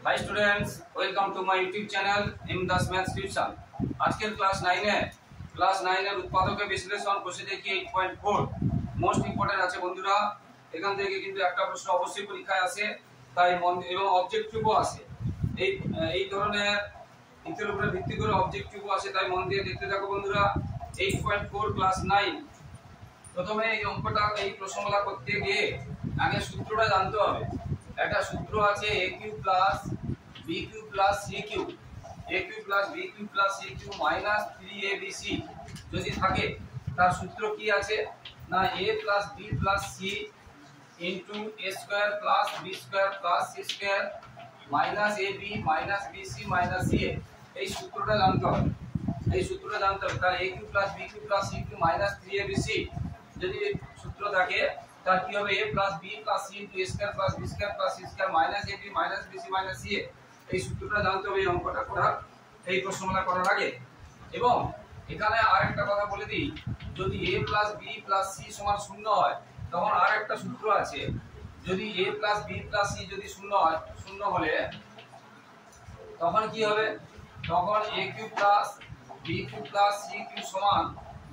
Hi students, welcome to my YouTube channel Imdas Maths Tuition। আজকের class 9 এর উৎপাদকের বিশ্লেষণ কোষে দেখি 8.4 মোস্ট ইম্পর্টেন্ট আছে বন্ধুরা। এখান থেকে কিন্তু একটা প্রশ্ন অবশ্যই পরীক্ষায় আসে, তাই এবং অবজেক্টিভও আসে। এই ধরনের ইতির উপরে ভিত্তি করে অবজেক্টিভও আসে, তাই মন দিয়ে দেখতে থাকো বন্ধুরা। 8.4 ক্লাস 9। প্রথমে এই অঙ্কটা এই প্রশ্নগুলো করতে গিয়ে আগে সূত্রটা জানতে হবে। একটা সূত্র আছে a³ + b³ + c³ a³ + b³ + c³ - 3abc যদি থাকে, তার সূত্র কি আছে না a + b + c * a² + b² + c² - ab - bc - ca। এই সূত্রটা জানতে হবে। তার a³ + b³ + c³ - 3abc যদি সূত্র থাকে, তার কি হবে a + b + c * a² + b² + c² - ab - bc - ca। এই সূত্রটা জানতে হবে এই অঙ্কটা করার, এই প্রশ্নগুলো করার আগে। এবং এখানে আরেকটা কথা বলে দিই, যদি a + b + c = 0 হয়, তখন আরেকটা সূত্র আছে। যদি a + b + c যদি 0 হয়, 0 হলে তখন কি হবে? তখন a³ + b³ + c³ সমান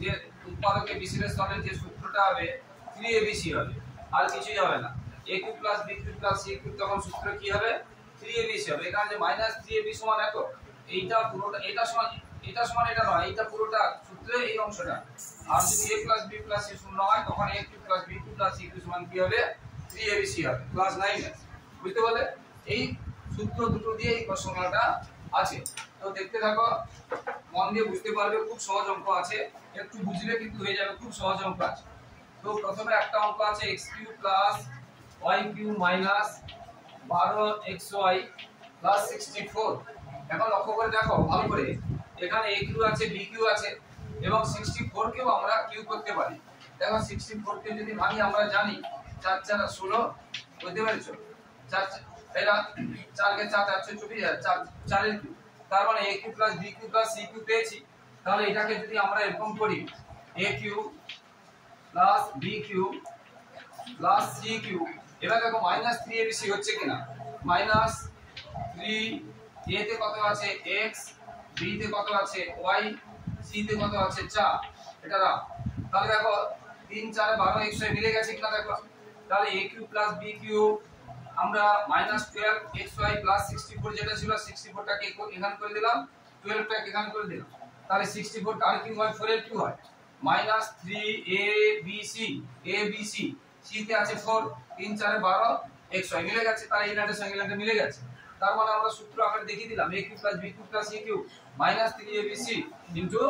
যে উৎপাদকের বিশ্লেষণের যে সূত্রটা হবে 3abc হবে, আর কিছুই হবে না। a³ + b³ + c³ তখন সূত্র কি হবে? 3abc হবে। এখানে যে -3ab সমান এত, এইটা পুরোটা এটা সমান এটা নয়, এইটা পুরোটা সূত্রে এই অংশটা। আর যদি a + b + c 0 হয়, তখন a³ + b³ + c³ সমান কি হবে? 3abc হবে। ক্লাস 9 এ বুঝতে পারলে? এই সূত্র দুটো দিয়ে এই প্রশ্নটা আছে। তো দেখতে থাকো, মন দিয়ে বুঝতে পারবে। খুব সহজ অঙ্ক আছে, একটু বুঝলে কিন্তু হয়ে যাবে। খুব সহজ অঙ্ক আছে। তো প্রথমে একটা অঙ্ক আছে x³ + y³ - 12xy + 64। এখন লক্ষ্য করে দেখো ভালো করে, এখানে a³ আছে, b³ আছে এবং 64 কেও আমরা কিউ করতে পারি। দেখো 64 কে যদি ভাঙি, আমরা জানি 4 × 4 = 16, বুঝতে পেরেছো? 4 এরা 4 কে 4 4 24, 4 এর কিউব। তার মানে a³ + b³ + c³ পেয়েছি। তাহলে এটাকে যদি আমরা এরকম করি, a³ + b³ + c³ এবার দেখো -3abc হচ্ছে কিনা। -3 a তে কত আছে x, b তে কত আছে y, c তে কত আছে 4, এটা দাও। তাহলে দেখো 3 4 12xy মিলে গেছে কিনা দেখো। তাহলে a³ + b³ আমরা -12xy + 64 যেটা ছিল, 64টাকে এখানে করে দিলাম, 12টাকে এখানে করে দিলাম। তাহলে 64 কার কিউ হয়? 4 এর কিউ হয়। -3abc abc c তে আছে 4, 3 4 12xy মিলে গেছে। তাহলে এই লাইনের সঙ্গে লাইনটা মিলে গেছে। তার মানে আমরা সূত্র আকারে দেখিয়ে দিলাম a³ + b³ + c³ - 3abc into,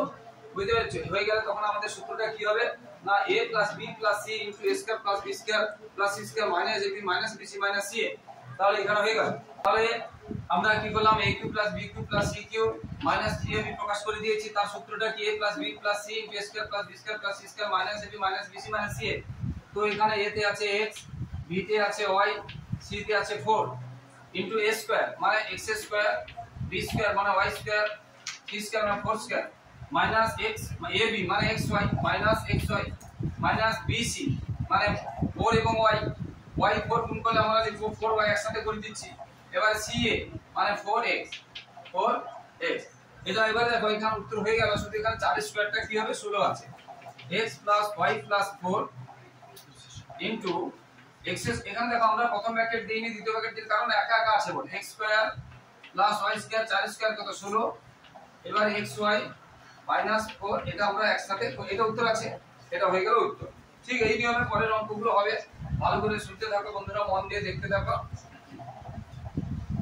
বুঝতে পেরেছো? হয়ে গেল। তখন আমাদের সূত্রটা কি হবে না a + b + c * a² + b² + c² - ab - bc - ca। তাহলে এখানে হয়ে গেল। তাহলে আমরা কি করলাম? a³ + b³ + c³ - 3ab প্রকাশ করে দিয়েছি। তার সূত্রটা কি? a + b + c * a² + b² + c² - ab - bc - ca। তো এখানে a তে আছে x, b তে আছে y, c তে আছে 4 ইনটু a² মানে x², b² মানে y², c² মানে 4² মাইনাস x ab মানে xy minus xy minus bc মানে 4 এবং y 4 গুণ করলে আমরা লিখব 4y একসাথে করে দিচ্ছি। এবার ca মানে 4x এবার দেখো এখানে উত্তর হয়ে গেল। শুধু এখানে 4² কি হবে? 16 আছে। x + y + 4 ইনটু x, এখানে দেখো আমরা প্রথম ব্র্যাকেট দেইনি, দ্বিতীয় ব্র্যাকেট দিই, কারণ একা একা আছে বলে। x² + y² 4² কত? 16। এবার xy - 4 এটা আমরা একসাথে, এটা উত্তর আছে। এটা হয়ে গেল উত্তর। ঠিক এই নিয়মে পরের অঙ্কগুলো হবে। ভালো করে শুনতে থাকো বন্ধুরা, মন দিয়ে দেখতে থাকো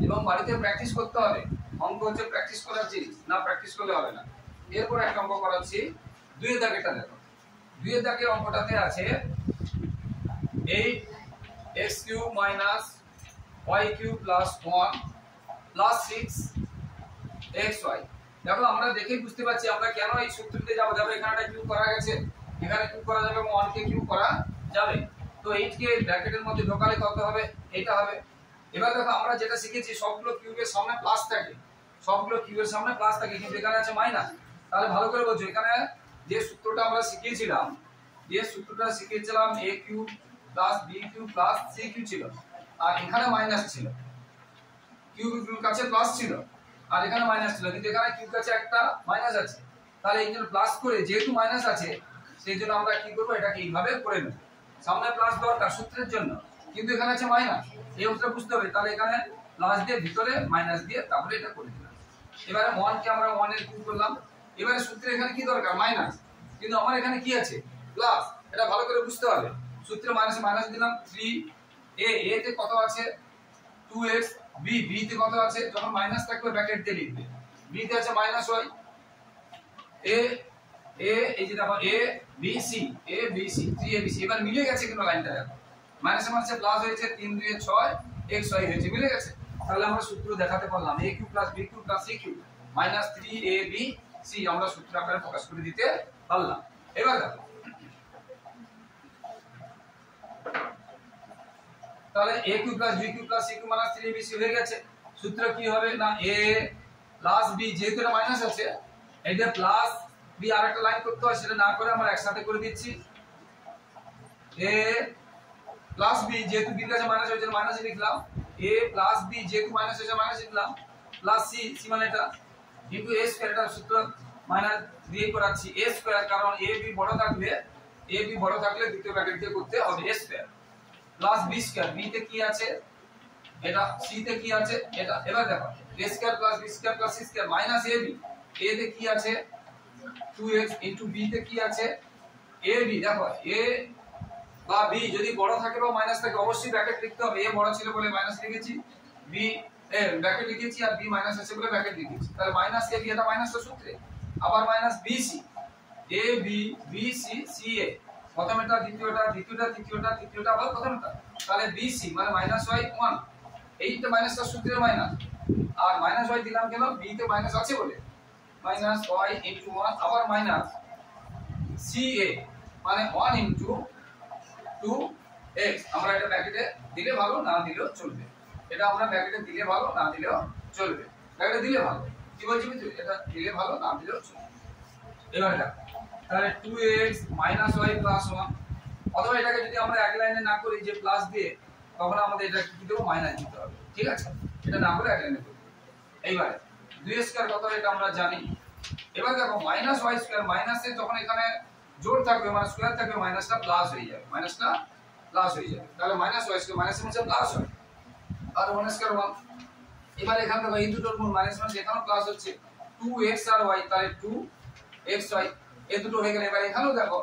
এবং বাড়িতে প্র্যাকটিস করতে হবে। অঙ্ক হচ্ছে প্র্যাকটিস করার জিনিস, না প্র্যাকটিস করলে হবে না। এরপর একটা অঙ্ক করাচ্ছি। 2 এর দাগেরটা দেখো। 2 এর দাগের অঙ্কটাতে আছে 8x³ - y³ + 1 + 6xy। দেখো আমরা দেখেই বুঝতে পারছি আমরা কেন এই সূত্রটিতে যাব। দেখো এখানে একটা কিউ করা গেছে, এখানে কিউ করা যাবে এবং 1 কে কিউ করা যাবে। তো 8 কে ব্র্যাকেটের মধ্যে ঢোকালে কত হবে? এটা হবে। এবার দেখো আমরা যেটা শিখেছি, সবগুলো কিউবের সামনে প্লাস থাকে, সবগুলো কিউবের সামনে প্লাস থাকে, কিন্তু এখানে আছে মাইনাস। তাহলে ভালো করে বোঝো, এখানে যে সূত্রটা আমরা শিখিয়েছিলাম a³ + b³ + c³ ছিল, আর এখানে মাইনাস ছিল। কিউর কাছে প্লাস ছিল আর এখানে মাইনাস ছিল, কিন্তু এখানে কিউর কাছে একটা মাইনাস আছে, তাহলে এই জন্য প্লাস করে যেহেতু মাইনাস আছে সেই জন্য আমরা কি করব, এটাকে এইভাবে করে নেব। সামনে প্লাস দরকার সূত্রের জন্য, কিন্তু এখানে আছে মাইনাস, এই অংশটা বুঝতে হবে, তাহলে এখানে প্লাস দিয়ে ভিতরে মাইনাস দিয়ে তারপরে এটা করে দিলাম। এবারে 1 কে আমরা 1 এর কিউব করলাম। এবারে সূত্রে এখানে কি দরকার, মাইনাস, কিন্তু আমার এখানে কি আছে, প্লাস। এটা ভালো করে বুঝতে হবে। সূত্রে মাইনাসে মাইনাস দিলাম 3 এ তে কত আছে 2x, b তে কত আছে, যখন মাইনাস থাকবে ব্র্যাকেট দিয়ে লিখবে, b তে আছে মাইনাস y, a এই যে দেখো a b c 3abc, এবার মিলে গেছে কিন্তু লাইনটা দেখো, মাইনাসে মাইনাসে প্লাস হয়েছে, 3 2 এ 6 xy হয়েছে, মিলে গেছে। তাহলে আমরা সূত্র দেখাতে পারলাম a cube plus b cube plus c cube minus 3abc, আমরা সূত্র আকারে প্রকাশ করে দিতে পারলাম। এবার দেখো তাহলে a cube plus b cube plus c cube minus 3abc হয়ে গেছে। সূত্র কি হবে না, a প্লাস b, যেহেতু এটা মাইনাস আছে এটা প্লাস b আরেকটা লাইন করতে হয়, সেটা না করে আমরা একসাথে করে দিচ্ছি। a প্লাস b, যেহেতু b এর কাছে মাইনাস হয়েছে মাইনাস লিখলাম, a প্লাস b যেহেতু মাইনাস হয়েছে মাইনাস লিখলাম, প্লাস c মানে এটা ইনটু a স্কয়ার, এটা সূত্র মাইনাস দিয়ে করাচ্ছি a স্কয়ার, কারণ a b বড় থাকলে দ্বিতীয় ব্র্যাকেট দিয়ে করতে হবে a square plus b square, b তে কি আছে এটা, c তে কি আছে এটা। এবার দেখো a square plus b square plus c square minus ab, a তে কি আছে 2x ইনটু b তে কি আছে ab। দেখো a বা b যদি বড় থাকে বা মাইনাস থাকে অবশ্যই ব্র্যাকেট লিখতে হবে, a বড় ছিল বলে মাইনাস লিখেছি, b ব্র্যাকেট লিখেছি, আর b মাইনাস আছে বলে ব্র্যাকেট লিখেছি, তাহলে মাইনাস ab, এটা মাইনাসটা সূত্রে, আবার minus bc, a b b c c a, প্রথমটা দ্বিতীয়টা তৃতীয়টা আবার প্রথমটা, তাহলে bc মানে মাইনাস y 1, এইটা মাইনাসটা সূত্রের মাইনাস, আর মাইনাস y দিলাম কেন, b তে মাইনাস আছে বলে, মাইনাস y ইনটু 1, আবার মাইনাস ca মানে 1 ইনটু 2x, আমরা এটা ব্র্যাকেটে দিলে ভালো, না দিলেও চলবে, এটা আমরা ব্র্যাকেটে দিলে ভালো, না দিলেও চলবে, ব্র্যাকেটে দিলে ভালো, কি বলছি বুঝছো, এটা দিলে ভালো, না দিলেও চলবে। এবার এটা তাহলে 2x মাইনাস y প্লাস 1, অথবা এটাকে যদি আমরা এক লাইনে না করি যে প্লাস দিয়ে, তখন আমাদের এটা কি দেব, মাইনাস দিতে হবে, ঠিক আছে, এটা না করে এক লাইনে করব। এইবারে 2 স্কয়ার কত এটা আমরা জানি। এবার দেখো মাইনাস y স্কয়ার, মাইনাসে যখন এখানে জোড় থাকবে মানে স্কয়ার থাকবে, মাইনাসটা প্লাস হয়ে যাবে, তাহলে মাইনাস y স্কয়ার মাইনাস এর মধ্যে প্লাস হয়, আর 1 স্কয়ার 1। এবার এখান থেকে এই দুটোর গুণ মাইনাস মাইনাস এখানেও প্লাস হচ্ছে, 2x আর y, তাহলে 2xy, এই দুটো হয়ে গেল। এবার এখানেও দেখো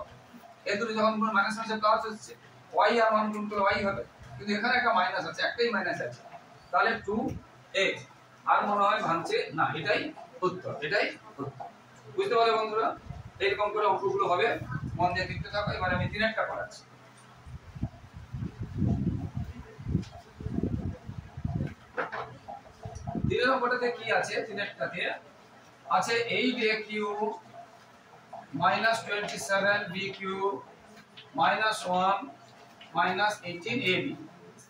এই দুটো যখন গুণ মাইনাস মাইনাসে প্লাস হচ্ছে, y আর 1 গুণ করলে y হবে, কিন্তু এখানে একটা মাইনাস আছে, একটাই মাইনাস আছে, তাহলে 2x, আর মনে হয় ভাঙছে না, এটাই উত্তর। বুঝতে পারলে বন্ধুরা, এরকম করে অঙ্কগুলো হবে, মন দিয়ে দেখতে থাকো। এবার আমি 3টা করাচ্ছি। 3 নম্বরটাতে কি আছে, 3টাতে আছে 8a cube minus 27b cube minus 1 minus 18ab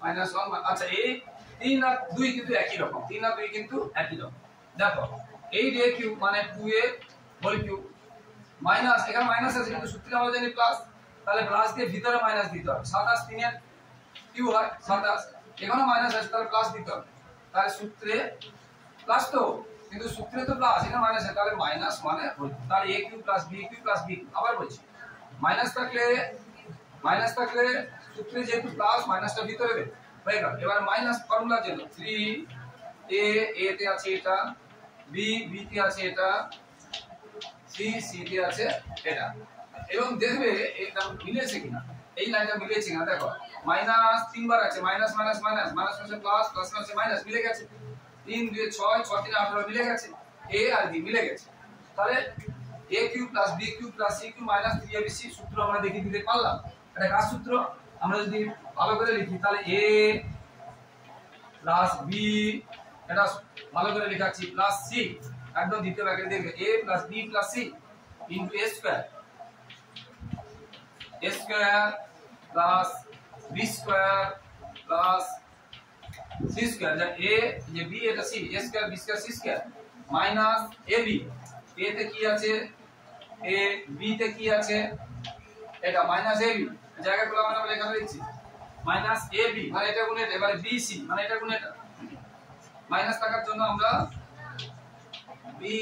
minus 1, আচ্ছা এই 3 আর 2 কিন্তু একই রকম, 3 আর 2 কিন্তু একই রকম। দেখো 8a কিউব মানে 2a হোল কিউব মাইনাস, এখানে মাইনাস আছে কিন্তু সূত্রে আমরা জানি প্লাস, তাহলে প্লাস দিয়ে ভিতরে মাইনাস দিতে হবে, 27 3 এর কিউব হয় 27, এখানে মাইনাস আছে তাহলে প্লাস দিতে হবে, তাহলে সূত্রে প্লাস তো, কিন্তু সূত্রে তো প্লাস, এখানে মাইনাস আছে, তাহলে মাইনাস মানে তাহলে a cube plus b cube plus b, আবার বলছি মাইনাস থাকলে সূত্রে যেহেতু প্লাস মাইনাসটা ভিতরে দেবে হয়ে গেল। এবার মাইনাস ফর্মুলা জন্য 3a তে আছে এটা, b তে আছে এটা, c তে আছে এটা, এবং দেখবে এটা মিলেছে কিনা, এই লাইনটা মিলেছে কিনা। দেখো মাইনাস 3 বার আছে, মাইনাস মাইনাস মাইনাস মাইনাস আছে প্লাস, প্লাস আছে মাইনাস, মিলে গেছে, 3 2 6 6 3 18 মিলে গেছে, a আর b মিলে গেছে, তাহলে a cube plus b cube plus c cube minus 3abc সূত্র আমরা দেখিয়ে দিতে পারলাম। এটা কার সূত্র, আমরা যদি ভালো করে লিখি তাহলে a প্লাস b, এটা ভালো করে লেখাচ্ছি, প্লাস c, একদম দ্বিতীয় ব্র্যাকেট দেখবে a plus b plus c into a square plus b square plus c square, যা a যে b এটা c, a square b square c square minus ab, a তে কি আছে a, b তে কি আছে এটা মাইনাস ab, জায়গাগুলো আমরা লেখা দিচ্ছি, মাইনাস ab মানে এটা গুণ এটা, এবারে bc মানে এটা গুণ এটা, মাইনাস থাকার জন্য আমরা বি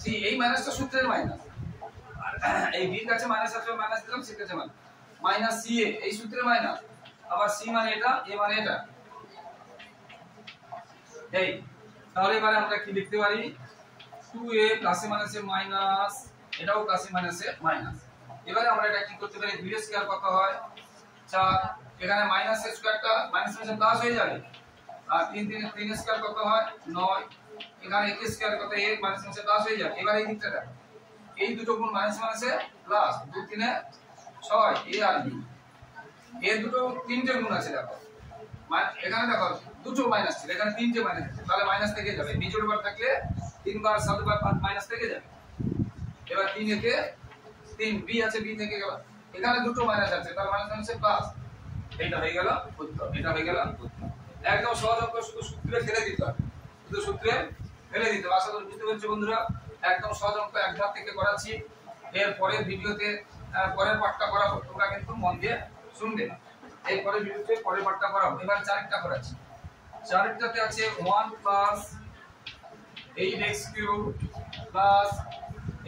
সি, এই মাইনাসটা সূত্রের মাইনাস, আর এই বি কাছে মাইনাস আছে মাইনাস দিলাম, সি কাছে মাইনাস সি এ, এই সূত্রের মাইনাস, আবার সি মানে এটা, এ মানে এটা, এই। তাহলে এবারে আমরা কি লিখতে পারি, 2a প্লাসে মাইনাসে মাইনাস, এটাও প্লাসে মাইনাসে মাইনাস। এবারে আমরা এটা কি করতে পারি, 2 এর স্কয়ার কত হয় 4, এখানে মাইনাস এর স্কয়ারটা মাইনাস মাইনাসে প্লাস হয়ে যাবে, আর 3 এর স্কয়ার কত হয় 9, এখানে 1 এর স্কয়ার কত 1 মাইনাস মাইনাসে প্লাস হয়ে যাবে। এবারে এই দিকটা দেখো, এই দুটো গুণ মাইনাস মাইনাসে প্লাস, 2 3 এ 6, a আর b, এর দুটো তিনটে গুণ আছে দেখো, এখানে দেখো দুটো মাইনাস ছিল, এখানে তিনটে মাইনাস আছে, তাহলে মাইনাস থেকে যাবে, বিজোড় বার থাকলে 3 বার 7 বার মাইনাস থেকে যাবে। এবার 3 একে 3, b আছে b থেকে গেল, এখানে দুটো মাইনাস আছে, তার মাইনাস মাইনাসে প্লাস, এটা হয়ে গেল উত্তর, এটা হয়ে গেল উত্তর। একদম সহজ অঙ্ক, শুধু সূত্রে ফেলে দিতে হবে, শুধু সূত্রে ফেলে দিতে হবে। আশা করি বুঝতে পেরেছো বন্ধুরা, একদম সহজ অঙ্ক এক ধাপ থেকে করাচ্ছি, এর পরের ভিডিওতে পরের পার্টটা করাবো, তোমরা কিন্তু মন দিয়ে শুনবে না, এই পরের ভিডিওতে পরের পার্টটা করাবো। এবার চারটা করাচ্ছি, চারটাতে আছে 1 plus 8x cube plus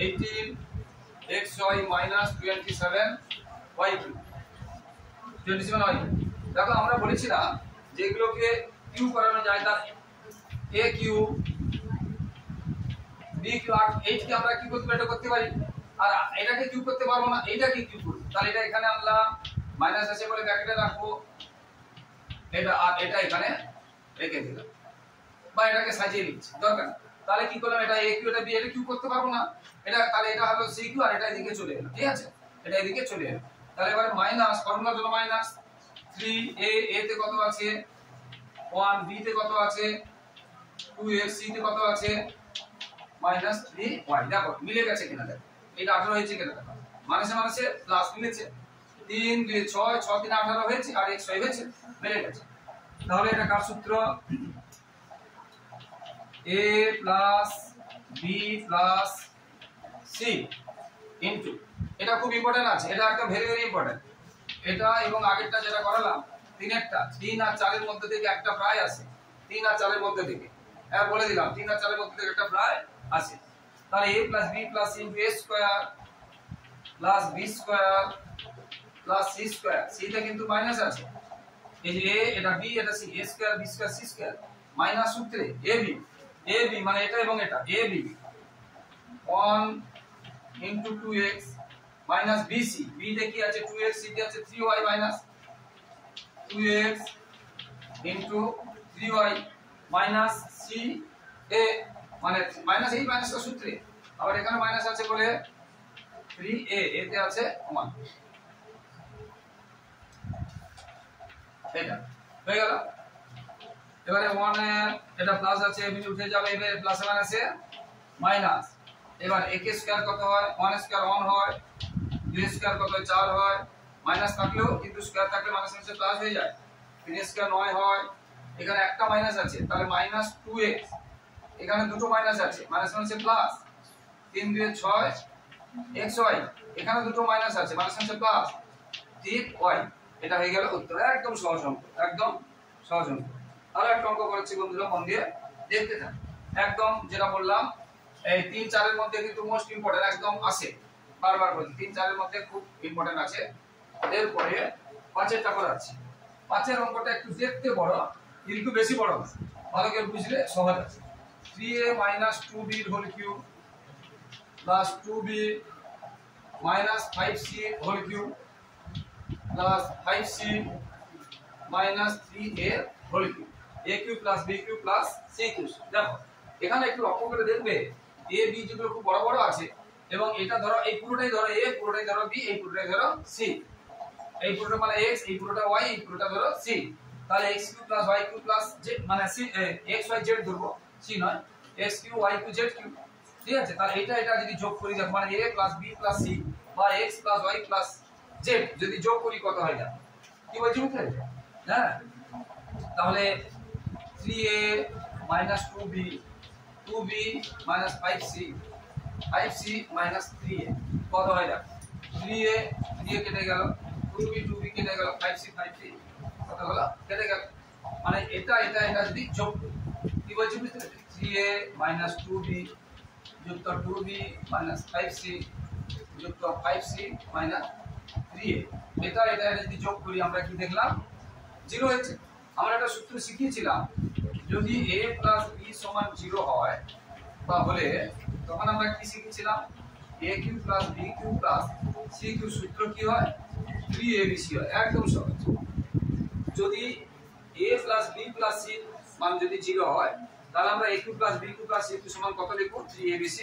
18xy minus 27y cube, 27y। দেখো আমরা বলেছিলাম যেগুলোকে কিউব করানো যায়, তার a কিউব b কিউব, 8 কে আমরা কি করতে পারি, এটা করতে পারি, আর এটাকে কিউব করতে পারবো না, এইটাকে কিউব করব, তাহলে এটা এখানে আনলাম, মাইনাস আছে বলে ব্র্যাকেটে রাখবো, এটা আর এটা এখানে রেখে দিলাম, বা এটাকে সাজিয়ে দিচ্ছি, দরকার। তাহলে কি করলাম, এটা a কিউব এটা b, এটা কিউব করতে পারবো না, এটা তাহলে এটা হলো c কিউব, আর এটা এদিকে চলে এলো, ঠিক আছে, এটা এদিকে চলে এলো। তাহলে এবারে মাইনাস, ফর্মুলার জন্য মাইনাস 3a, a তে কত আছে 1, b তে কত আছে 2x, c তে কত আছে মাইনাস 3y। দেখো মিলে গেছে কিনা, দেখো এটা 18 হয়েছে কিনা, দেখো মাইনাসে মাইনাসে প্লাস মিলেছে, 3 2 6, 6 3 18 হয়েছে, আর x হয়েছে, মিলে গেছে। তাহলে এটা কার সূত্র, a plus b plus c into, এটা খুব ইম্পর্টেন্ট আছে, এটা একটা ভেরি ভেরি ইম্পর্টেন্ট, এটা এবং আগেরটা যেটা করালাম 3 আর 4 এর মধ্যে থেকে একটা প্রায় আছে, 3 আর 4 এর মধ্যে থেকে, হ্যাঁ বলে দিলাম 3 আর 4 এর মধ্যে থেকে একটা প্রায় আছে। তাহলে a plus b plus c into a square plus b square plus c square, c তে কিন্তু মাইনাস আছে, এই যে a এটা b এটা c, a square b square c square minus সূত্রে ab মানে এটা এবং এটা ab 1 into 2x minus bc, b তে কি আছে 2x, c তে আছে 3y minus 2x into 3y minus c a, মানে মাইনাস এই মাইনাসটা সূত্রে, আবার এখানে মাইনাস আছে বলে 3a, এতে আছে 1, এটা হয়ে গেল। এবারে 1 এ এটা প্লাস আছে, b উঠে যাবে, এবারে প্লাস এ মাইনাসে মাইনাস, এবার a কে স্কয়ার কত হয় 1 স্কয়ার 1 হয়, 2 স্কয়ার কত হয় 4 হয়, মাইনাস থাকলেও কিন্তু স্কয়ার থাকলে মাইনাস মাইনাসে প্লাস হয়ে যায়, 3 স্কয়ার 9 হয়, এখানে একটা মাইনাস আছে, তাহলে মাইনাস 2x, এখানে দুটো মাইনাস আছে, মাইনাস মাইনাসে প্লাস, 3 2 6 xy, এখানে দুটো মাইনাস আছে, মাইনাস মাইনাসে প্লাস 3y, এটা হয়ে গেল উত্তর। একদম সহজ অঙ্ক, একদম সহজ অঙ্ক। আর একটা অঙ্ক করেছি বন্ধুরা, মন দিয়ে দেখতে থাক, একদম যেটা বললাম, এই 3 4 এর মধ্যে কিন্তু মোস্ট ইম্পর্টেন্ট একদম আছে, বারবার বলছি 3 4 এর মধ্যে খুব ইম্পর্টেন্ট আছে। এরপরে 5 এরটা করাচ্ছি, 5 এর অঙ্কটা একটু দেখতে বড় কিন্তু বেশি বড় না, ভালো করে বুঝলে সহজ আছে। 3a 2b whole cube plus 2b minus 5c whole cube plus 5c minus 3a whole cube, a cube plus b cube plus c cube. দেখো এখানে একটু লক্ষ্য করে দেখবে, a b যেগুলো খুব বড় বড় আছে, এবং এটা ধরো এই পুরোটাই ধরো a, পুরোটাই ধরো b, এই পুরোটাই ধরো c, এই পুরোটা মানে x, এই পুরোটা y, এই পুরোটা ধরো c, তাহলে x cube plus y cube plus z মানে c, x y z ধরবো, c নয়, x cube y cube z cube, ঠিক আছে। তাহলে এটা যদি যোগ করি দেখো, মানে a plus b plus c বা x plus y plus z যদি যোগ করি কত হয় না, কি বলছি বুঝতে পেরেছো? হ্যাঁ, তাহলে 3a 2b 2b 5c 5c 3a কত হয় না, 3a কেটে গেল, 2b কেটে গেল, 5c কত হলো কেটে গেল, মানে এটা যদি যোগ করি বলছি বুঝতে পেরেছো? 3a মাইনাস 2b যুক্ত 2b মাইনাস 5c যুক্ত 5c মাইনাস 3a। এটা যদি যোগ করি আমরা কি দেখলাম 0 হয়েছে। আমরা একটা সূত্র শিখিয়েছিলাম যদি a প্লাস b সমান 0 হয় তাহলে তখন আমরা কি শিখেছিলাম a cube plus b cube plus c cube সূত্র কি হয় 3abc হয়। একদম সহজ। যদি a plus b plus c মান যদি 0 হয় তাহলে আমরা a cube plus b cube plus c cube সমান কত লিখব 3abc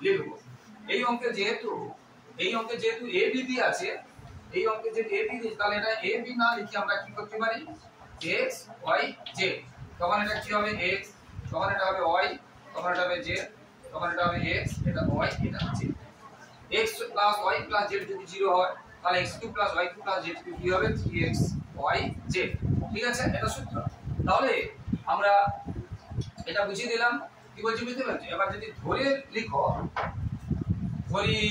লিখব। এই অঙ্কে যেহেতু a b d আছে, এই অঙ্কে যে a b d তাহলে এটা a b না লিখে আমরা কি করতে পারি x y z। তখন এটা কি হবে x, তখন এটা হবে y, তখন এটা হবে z, তখন এটা হবে x, এটা y, এটা z। x plus y plus z যদি 0 হয় তাহলে x cube plus y cube plus z cube কি হবে 3x y z। ঠিক আছে, এটা সূত্র। তাহলে আমরা এটা বুঝিয়ে দিলাম। কি বলছি বুঝতে পারছো? এবার যদি ধরে লিখো, ধরি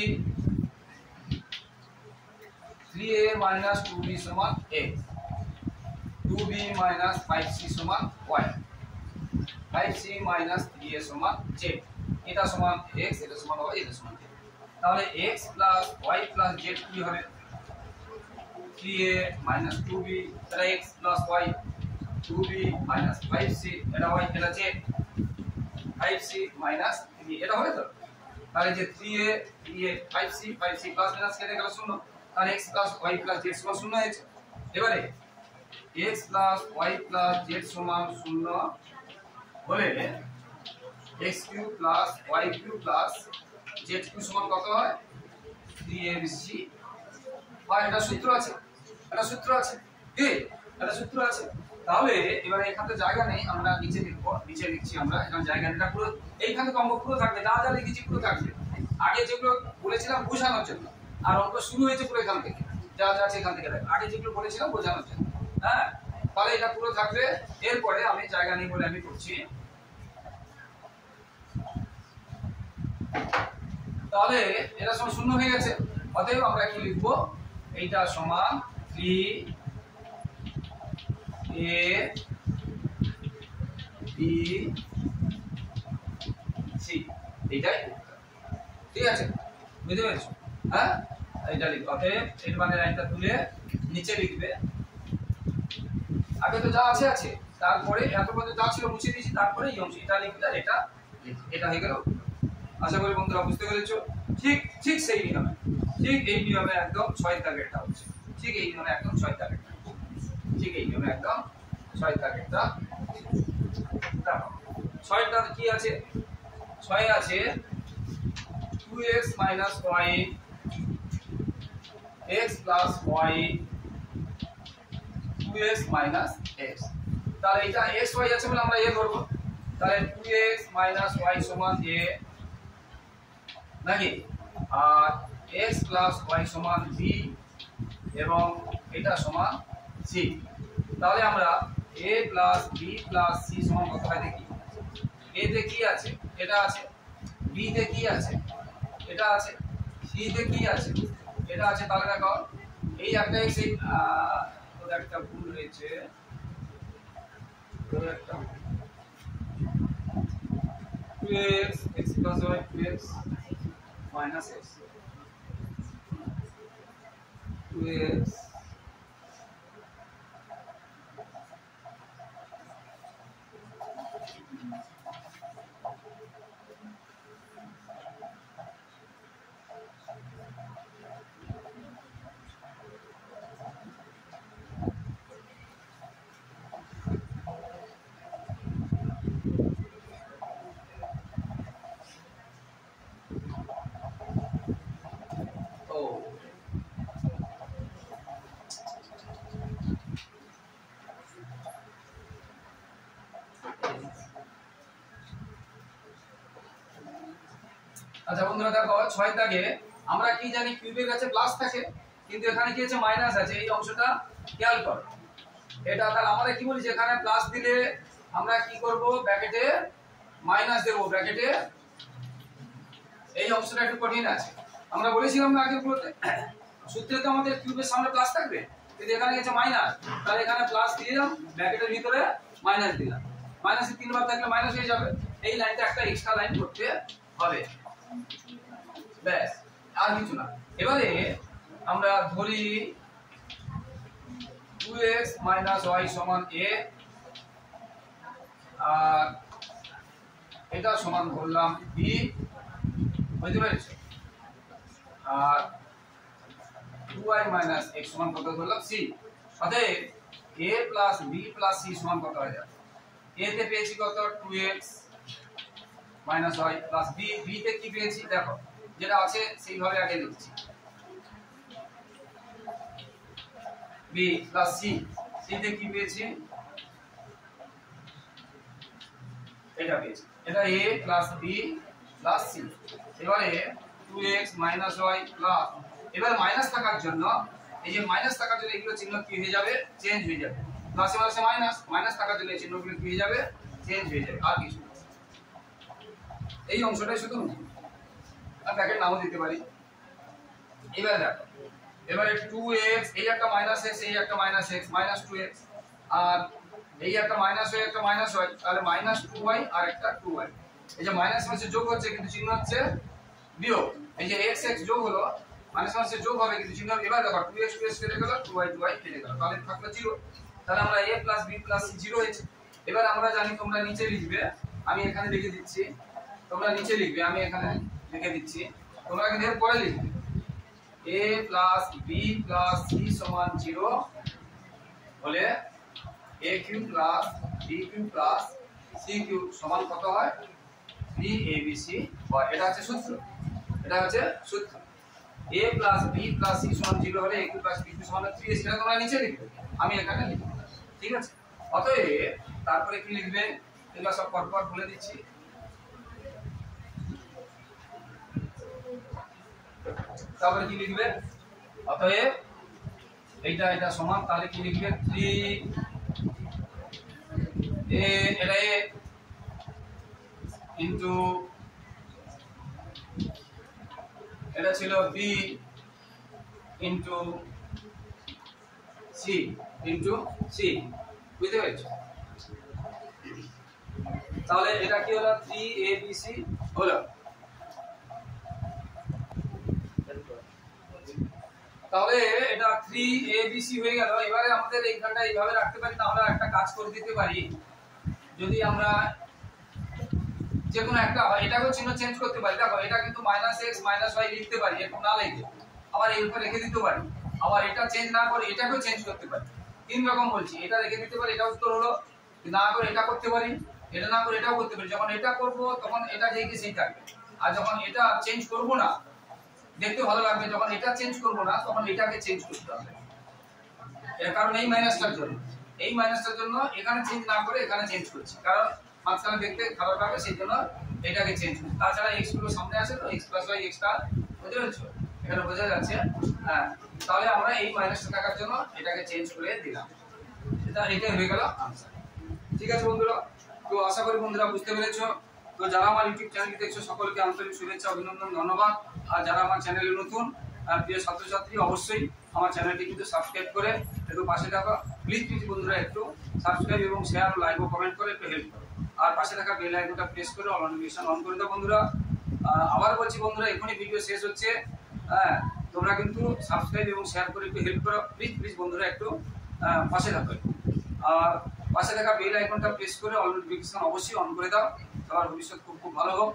3a minus 2b সমান x, 2b minus 5c সমান y, 5c minus 3a সমান z। এটা সমান x, এটা সমান y, এটা সমান z। তাহলে x plus y plus z কি হবে 3a minus 2b, এটা x plus y, 2b minus 5c, এটা y, এটা z, 5c minus 3, এটা হবে তো? তাহলে যে 3a 5c 5c plus minus কেটে গেল 0, তাহলে x plus y plus z সমান 0 হয়েছে। এবারে x plus y plus z সমান 0 হলে x cube plus y cube plus z cube সমান কত হয় 3abc হয়। এটা সূত্র আছে, এটা সূত্র আছে কি, এটা সূত্র আছে। তাহলে এবারে এখানে তো জায়গা নেই, আমরা নিচে লিখব, নিচে লিখছি আমরা। এখানে জায়গাটা পুরো এইখানে তো অঙ্ক পুরো থাকবে, যা যা লিখেছি পুরো থাকবে। আগে যেগুলো বলেছিলাম বোঝানোর জন্য, আর অঙ্ক শুরু হয়েছে পুরো এখান থেকে, যা যা আছে এখান থেকে থাকবে। আগে যেগুলো বলেছিলাম বোঝানোর জন্য, হ্যাঁ। তাহলে এটা পুরো থাকবে। এরপরে আমি জায়গা নেই বলে আমি করছি। তাহলে এটা সমান 0 হয়ে গেছে। অতএব আমরা কি লিখবো, এইটা সমান 3abc, এইটাই। ঠিক আছে, বুঝতে পেরেছো? হ্যাঁ, এইটা লিখবো। অতএব এর মানে লাইনটা তুলে নিচে লিখবে। আগে তো যা আছে আছে, তারপরে এত পর্যন্ত যা ছিল মুছে দিয়েছি, তারপরে এই অংশ এটা লিখবে, আর এটা এটা হয়ে গেল। আশা করি বন্ধুরা বুঝতে পেরেছো। ঠিক ঠিক সেই নিয়মে, ঠিক এই নিয়মে একদম 6 দাগেরটা হচ্ছে। ঠিক এই নিয়মে একদম 6 দাগেরটা, ঠিক এই নিয়মে একদম 6 দাগেরটা। দেখো 6টা কি আছে, 6 আছে 2x minus y x plus y 2x minus x। তাহলে এটা x y আছে বলে আমরা a ধরব। তাহলে 2x minus y সমান a নাকি, আর x plus y সমান b এবং এটা সমান c। তাহলে আমরা a plus b plus c সমান কত হয় দেখি। a তে কি আছে, এটা আছে। b তে কি আছে, এটা আছে। c তে কি আছে, এটা আছে। তাহলে দেখো এই একটা x, এই একটা ভুল হয়েছে, একটা 2x x plus y 2x minus x 2x আচ্ছা বন্ধুরা দেখো 6 দাগে আমরা কি জানি কিউবের কাছে প্লাস থাকে, কিন্তু এখানে কি আছে মাইনাস আছে। এই অংশটা খেয়াল করো। এটা তাহলে আমরা কি বলি, এখানে প্লাস দিলে আমরা কি করব, ব্র্যাকেটে মাইনাস দেব, ব্র্যাকেটে। এই অংশটা একটু কঠিন আছে, আমরা বলেছিলাম না আগে পুরোতে সূত্রে তো আমাদের কিউবের সামনে প্লাস থাকবে, কিন্তু এখানে গেছে মাইনাস। তাহলে এখানে প্লাস দিলাম, ব্র্যাকেটের ভিতরে মাইনাস দিলাম, মাইনাসে 3 বার থাকলে মাইনাস হয়ে যাবে, এই লাইনটা একটা এক্সট্রা লাইন করতে হবে, ব্যাস আর কিছু না। এবারে আমরা ধরি 2x - y = a, আর এটা সমান ধরলাম b, বুঝতে পেরেছো? আর 2y - x সমান কত ধরলাম c। অতএব a + b + c সমান কত হয়ে যাবে? a তে পেয়েছি কত 2x - y + b, b তে কি পেয়েছি দেখো, যেটা আছে সেইভাবে আগে লিখছি, b + c, c তে কি পেয়েছি, এটা পেয়েছি, এটা a + b + c। এবারে 2x - y প্লাস, এবার মাইনাস থাকার জন্য, এই যে মাইনাস থাকার জন্য এগুলো চিহ্ন কি হয়ে যাবে, চেঞ্জ হয়ে যাবে, প্লাসে প্লাসে মাইনাস, মাইনাস থাকার জন্য এই চিহ্নগুলো কি হয়ে যাবে, চেঞ্জ হয়ে যাবে, আর কিছু না। এই অংশটাই শুধু আর ব্র্যাকেট নাও দিতে পারি। এবারে দেখো, এবারে 2x, এই একটা মাইনাস x, এই একটা মাইনাস x, -2x, আর এই একটা মাইনাস হয়, একটা মাইনাস হয়, তাহলে -2y আর একটা 2y। এই যে মাইনাস মাইনাসে যোগ হচ্ছে কিন্তু চিহ্ন হচ্ছে বিয়োগ, এই যে x x যোগ হলো, মাইনাস মাইনাসে যোগ হবে কিন্তু চিহ্ন, এবার দেখো 2x 2x কেটে গেল, 2y 2y কেটে গেল, তাহলে থাকলো 0। তাহলে আমরা a + b + c 0 হয়েছে। এবার আমরা জানি তোমরা নিচে লিখবে, আমি এখানে লিখে দিচ্ছি, তোমরা নিচে লিখবে, আমি এখানে লিখে দিচ্ছি, তোমরা কিন্তু এর পরে লিখবে a + b + c = 0 হলে a³ + b³ + c³ সমান কত হয়, babc হয়। এটা হচ্ছে সূত্র, এটা হচ্ছে সূত্র। a + b + c = 0 হলে a³ + b³ = 3, সেটা তোমরা নিচে লিখবে, আমি এখানে লিখব, ঠিক আছে? অতএব তারপরে কি লিখবে, এগুলো সব পরপর বলে দিচ্ছি। তারপরে কি লিখবে, অতএব এটা সমান, তাহলে কি লিখবে 3 a, এটা a ইনটু, এটা ছিল b into c into c, বুঝতে পেরেছো? তাহলে এটা কি হলো, 3abc হলো। তাহলে এটা 3abc হয়ে গেল। এবারে আমাদের এইখানটা এইভাবে রাখতে পারি, তাহলে একটা কাজ করে দিতে পারি, যদি আমরা যে কোনো একটা, এটাকেও চিহ্ন চেঞ্জ করতে পারি। দেখো এটা কিন্তু -x - y লিখতে পারি, এরকম না লিখে আবার এর উপর রেখে দিতে পারি, আবার এটা চেঞ্জ না করে এটাকেও চেঞ্জ করতে পারি। তিন রকম বলছি, এটা রেখে দিতে পারি, এটা উত্তর হলো, না করে এটা করতে পারি, এটা না করে এটাও করতে পারি। যখন এটা করব তখন এটা যেই কি সেই থাকবে, আর যখন এটা চেঞ্জ করব না, দেখতে ভালো লাগবে, যখন এটা চেঞ্জ করব না তখন এটাকে চেঞ্জ করতে হবে। এর কারণ এই মাইনাসটার জন্য, এই মাইনাসটার জন্য এখানে চেঞ্জ না করে এখানে চেঞ্জ করছি, কারণ মাঝখানে দেখতে খারাপ লাগে, সেই জন্য এটাকে চেঞ্জ করছি। তাছাড়া x গুলো সামনে আছে তো, x + y এক্সট্রা, বুঝতে পেরেছো? এখানে বোঝা যাচ্ছে, হ্যাঁ। তাহলে আমরা এই মাইনাসটা থাকার জন্য এটাকে চেঞ্জ করে দিলাম, এটাই হয়ে গেল আনসার। ঠিক আছে বন্ধুরা, তো আশা করি বন্ধুরা বুঝতে পেরেছো। তো যারা আমার ইউটিউব চ্যানেলটি দেখছো সকলকে আন্তরিক শুভেচ্ছা, অভিনন্দন, ধন্যবাদ। আর যারা আমার চ্যানেলে নতুন, আর প্রিয় ছাত্রছাত্রী, অবশ্যই আমার চ্যানেলটি কিন্তু সাবস্ক্রাইব করে একটু পাশে থাকা, প্লিজ বন্ধুরা একটু সাবস্ক্রাইব এবং শেয়ার, লাইক ও কমেন্ট করে একটু হেল্প করো। আর পাশে থাকা বেল আইকনটা প্রেস করে অল নোটিফিকেশন অন করে দাও বন্ধুরা। আবার বলছি বন্ধুরা, এখনই ভিডিও শেষ হচ্ছে, হ্যাঁ, তোমরা কিন্তু সাবস্ক্রাইব এবং শেয়ার করে একটু হেল্প করো, প্লিজ বন্ধুরা একটু পাশে থাকো। আর পাশে থাকা বেল আইকনটা প্রেস করে অল নোটিফিকেশন অবশ্যই অন করে দাও। তোমার ভবিষ্যৎ খুব ভালো হোক।